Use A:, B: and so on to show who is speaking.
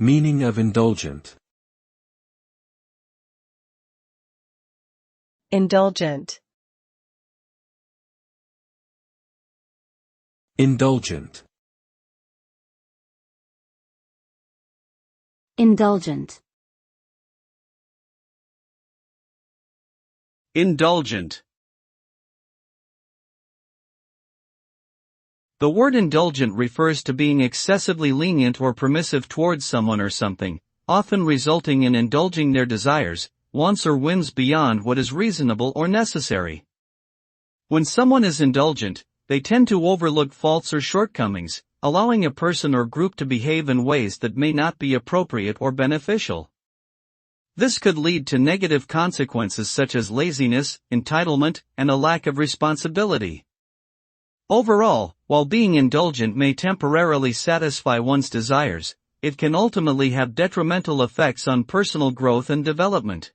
A: Meaning of indulgent.
B: Indulgent.
A: Indulgent.
C: Indulgent.
D: Indulgent. The word indulgent refers to being excessively lenient or permissive towards someone or something, often resulting in indulging their desires, wants or whims beyond what is reasonable or necessary. When someone is indulgent, they tend to overlook faults or shortcomings, allowing a person or group to behave in ways that may not be appropriate or beneficial. This could lead to negative consequences such as laziness, entitlement, and a lack of responsibility. Overall, while being indulgent may temporarily satisfy one's desires, it can ultimately have detrimental effects on personal growth and development.